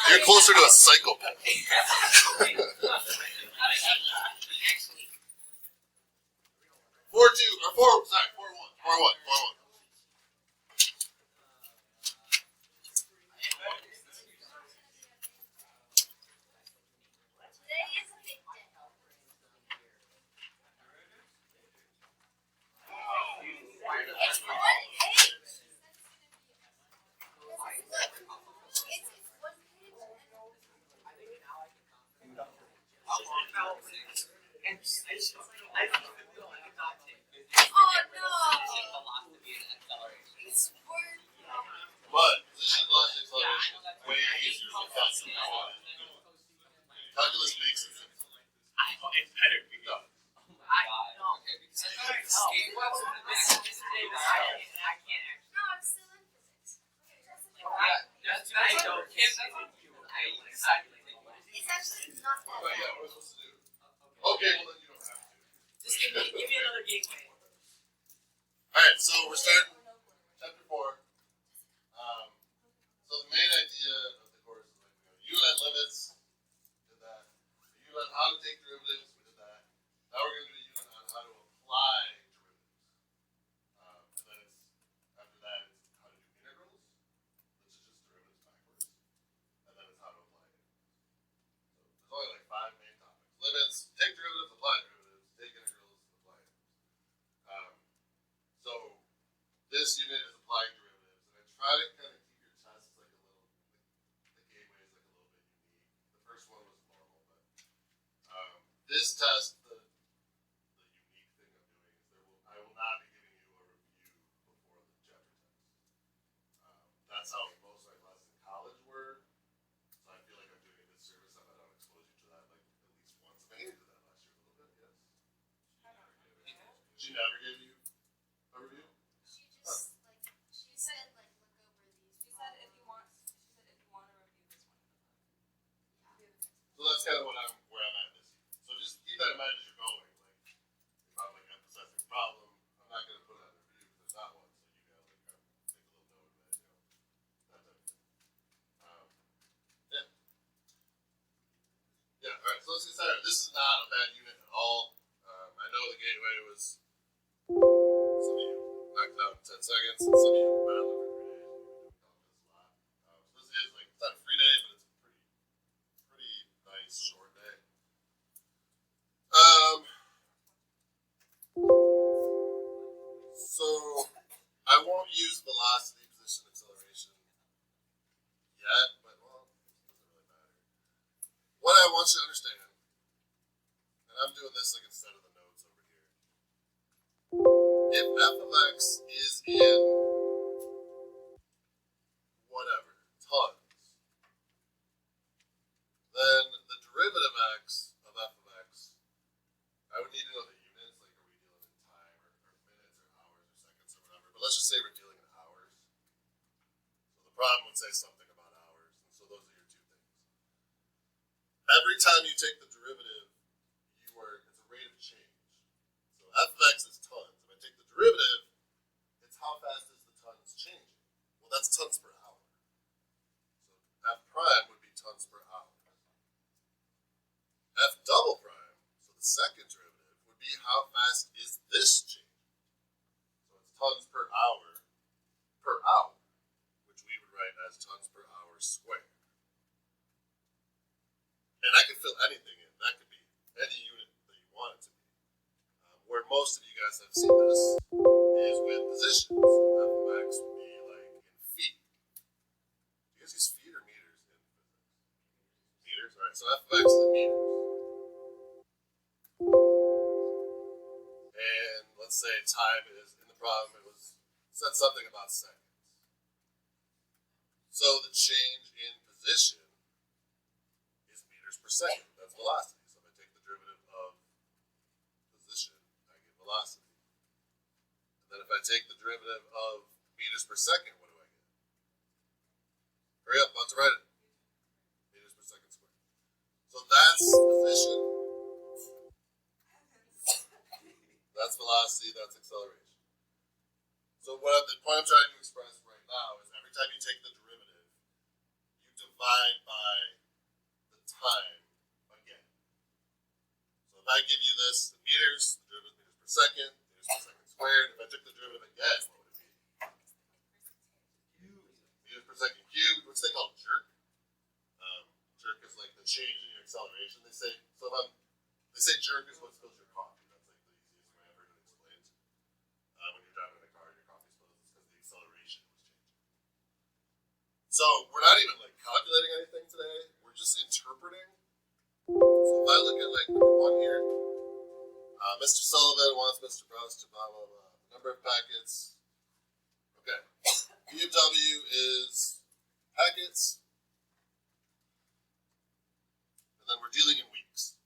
You're closer to a psychopath. 4-1. But position velocity acceleration is way easier than calculus. Calculus makes it simple. It better be. No. It's actually not that But yeah, bad. what are we supposed to do? Okay, well then you don't have to. Just give me another gateway. Alright, so we're starting chapter 4. So the main idea of the course is like we go Euler limits, did that. Euler on how to take derivatives, we did that. Now we're going to do Euler on how to apply derivatives. And then it's after that it's how to do integrals, which is just derivatives backwards. And then it's how to apply it. So there's only like 5 main topics. Limits, take derivatives, apply derivatives, take integrals, apply integrals. So this unit is applying derivatives, and I try to kind of keep your tests like a little, the gateway is like a little bit unique. The first one was normal, but this test, the unique thing I'm doing is I will not be giving you a review before the chapter test. That's how most of my classes in college were, so I feel like I'm doing a disservice if I don't expose you to that like at least once. I think I did that last year a little bit, yes. She never gave you a review? She just she said look over these. She said if you want to review this one. So that's kind of where I'm at this year. So just keep that in mind as you're going. Like if I'm like emphasizing problem, I'm not gonna put it on the review because there's not one. So you gotta like kind of make a little note of it, that type of thing. Yeah. Yeah. All right. So let's get started. This is not a bad unit at all. I know the gateway was some of you knocked it out in 10 seconds, and some of you were battling for 3 days. So this is like it's not a free day, but it's a pretty nice short day. So I won't use velocity, position, acceleration yet, but well, it doesn't really matter. What I want you to understand, and I'm doing this like instead of the notes over here. If f of x is in whatever, tons, then the derivative x of f of x, I would need to know the units, like are we dealing in time or minutes or hours or seconds or whatever, but let's just say we're dealing in hours. So the problem would say something about hours, and so those are your two things. Every time you take the derivative, it's a rate of change. So f of x is tons. If I take the derivative, it's how fast is the tons changing. Well, that's tons per hour. So f prime would be tons per hour. F double prime, so the second derivative, would be how fast is this changing. So it's tons per hour, which we would write as tons per hour squared. And I could fill anything in. That could be any unit that you want it to be. Where most of you guys have seen this is with positions. So f of x would be like in feet. Do you guys use feet or meters in physics? Meters? Alright, so f of x is in meters. And let's say time is, in the problem it said something about seconds. So the change in position is meters per second. That's velocity. So if I take the derivative of position, I get velocity. And then if I take the derivative of meters per second, what do I get? Hurry up, about to write it. Meters per second squared. So that's position. That's velocity, that's acceleration. So the point I'm trying to express right now is every time you take the derivative, you divide second, meters per second squared. If I took the derivative again, what would it be? Meters per second cubed, which they call jerk. Jerk is like the change in your acceleration. They say they say jerk is what spills your coffee. That's like the easiest way I've heard it explained. When you're driving in a car, your coffee spills. It's because the acceleration was changing. So we're not even like calculating anything today. We're just interpreting. So if I look at like number one here, Mr. Sullivan wants Mr. Browns to blah blah blah. Number of packets. Okay. P of W is packets. And then we're dealing in weeks.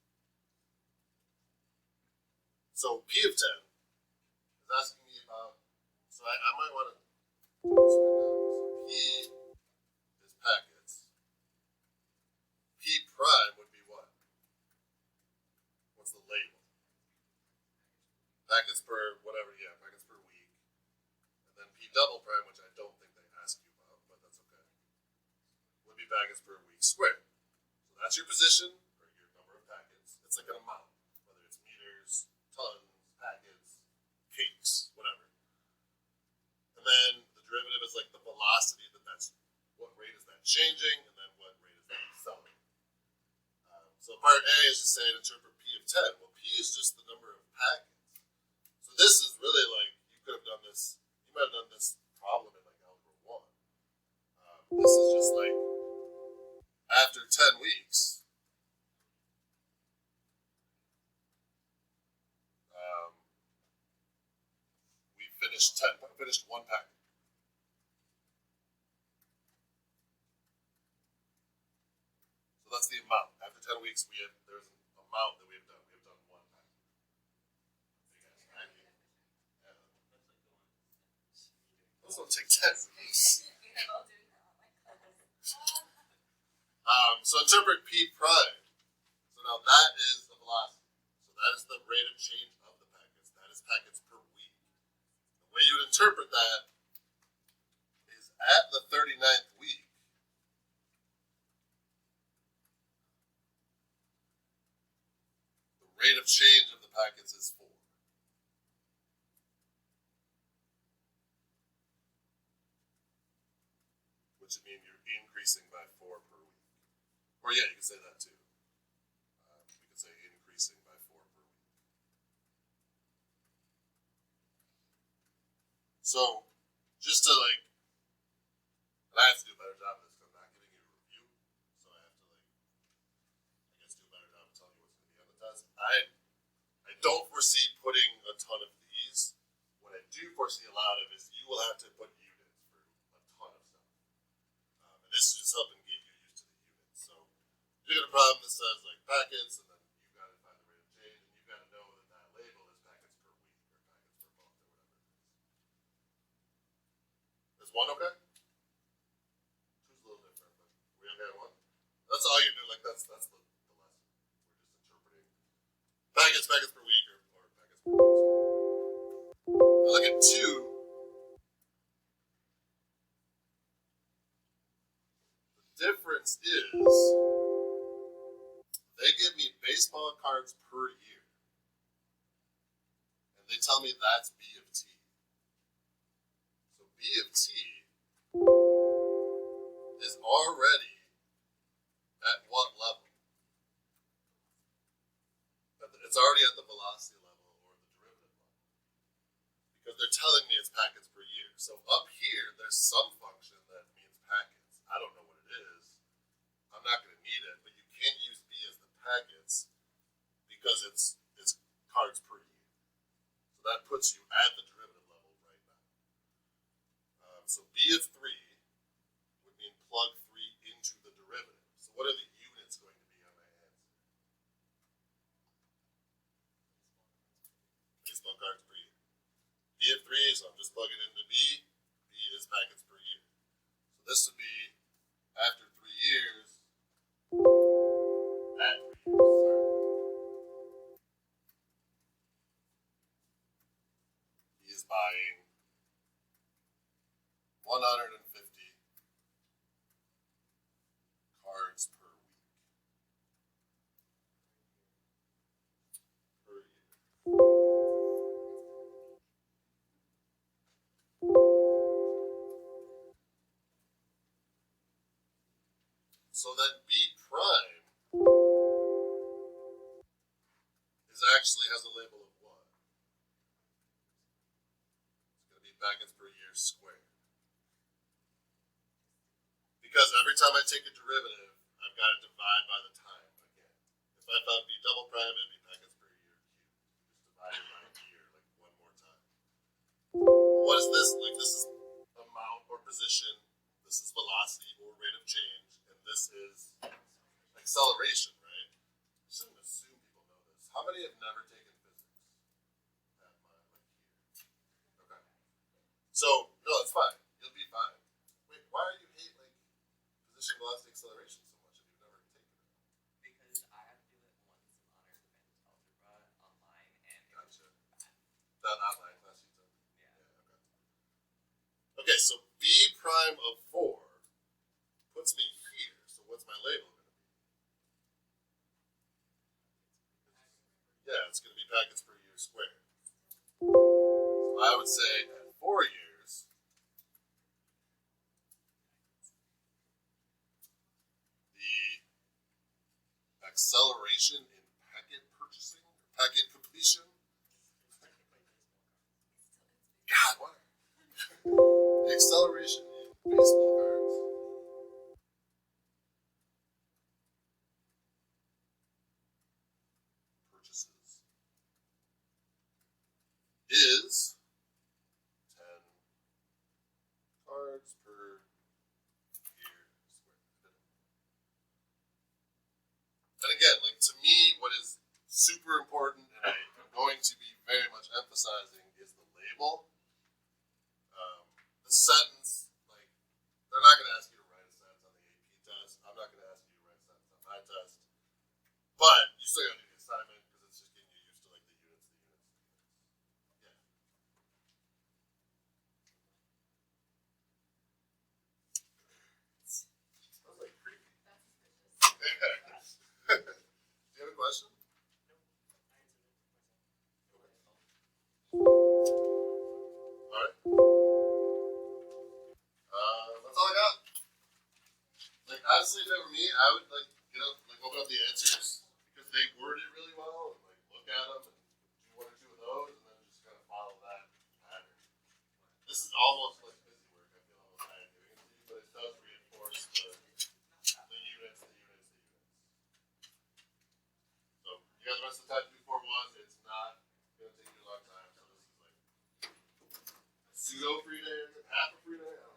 So P of 10 is asking me about, so I might want to do this right now. So P is packets. P prime would be what? What's the label? Packets per whatever, yeah, packets per week. And then P double prime, which I don't think they ask you about, but that's okay, would be packets per week squared. So that's your position, or your number of packets. It's like an amount, whether it's meters, tons, packets, cakes, whatever. And then the derivative is like the velocity that's, what rate is that changing, and then what rate is that accelerating. So part A is just saying interpret P of 10. Well, P is just the number of packets. So this is really like, you could have done this, you might have done this problem in like algebra 1. This is just like, after 10 weeks, we finished one packet. So that's the amount. After 10 weeks, there's an amount that we have done. We have done one packet. Yeah. Those don't take 10 weeks. So interpret P prime. So now that is the velocity. So that is the rate of change of the packets. That is packets per week. The way you would interpret that is at the 39th week, the rate of change of the packets is 4. Which would mean you're increasing by 4 per week. Or yeah, you could say that too. We could say increasing by 4 per week. So, just to like, and I have to do a better job of this because I'm not giving you a review. So I have to like, I guess do a better job of telling you what's going to be on the test. I don't foresee putting a ton of these. What I do foresee a lot of is you will have to put units for a ton of stuff. And this is just helping get you used to the units. So you get a problem that says like packets, and then you've got to find the rate of change, and you've got to know that that label is packets per week or packets per month or whatever it is. Is 1 okay? 2's a little different, but we okay at 1? That's all you do. Like that's the lesson. We're just interpreting packets per week or packets per week. Now look at 2. Difference is they give me baseball cards per year, and they tell me that's B of T. So B of T is already at what level? It's already at the velocity level or the derivative level, because they're telling me it's packets per year. So up here, there's some function that means packets. I don't know what it is. I'm not going to need it, but you can't use B as the packets because it's cards per year. So that puts you at the derivative level right now. So B of 3 would mean plug 3 into the derivative. So what are the units going to be on my answer? Baseball cards per year. B of 3, so I'm just plugging into B. B is packets per year. So this would be after 3 years. At 3 years, sorry. He is buying 150 cards per week. Per year. So then B prime is actually has a label of what? It's going to be packets per year squared. Because every time I take a derivative, I've got to divide by the time again. If I found B double prime, it'd be packets per year cubed. Just divide it by year like one more time. What is this? Like this is amount or position. This is velocity or rate of change, and this is acceleration, right? I shouldn't assume people know this. How many have never taken physics? That like here. Okay. So no, it's fine. You'll be fine. Wait, why do you hate like position, velocity, acceleration so much if you've never taken it? Because I had to do it once in honors advanced algebra online, and it was Gotcha. That online class you took. yeah. Yeah. Okay. Okay. So B prime of 4 puts me here. So what's my label going to be? Yeah, it's going to be packets per year squared. So I would say at 4 years, the acceleration in packet purchasing, packet completion. God, what? The acceleration in baseball cards purchases is 10 cards per year squared. And again, like to me, what is super important, and I'm going to be very much emphasizing, is the label. The sentence, like, they're not going to ask you to write a sentence on the AP test. I'm not going to ask you to write a sentence on my test. But you still got to do the assignment because it's just getting you used to like the units. Yeah. That was like creepy. That's suspicious. Do you have a question? Alright. That's all I got. Like honestly, if it were me, I would like get up, like open up the answers because they word it really well, and like look at them and do one or two of those, and then just kind of follow that pattern. This is almost like busy work. I feel almost bad doing it to you, but it does reinforce the units. So you guys rest of the time do 4-1. It's not gonna take you a long time. So this is like a pseudo free day, half a free day. I don't know.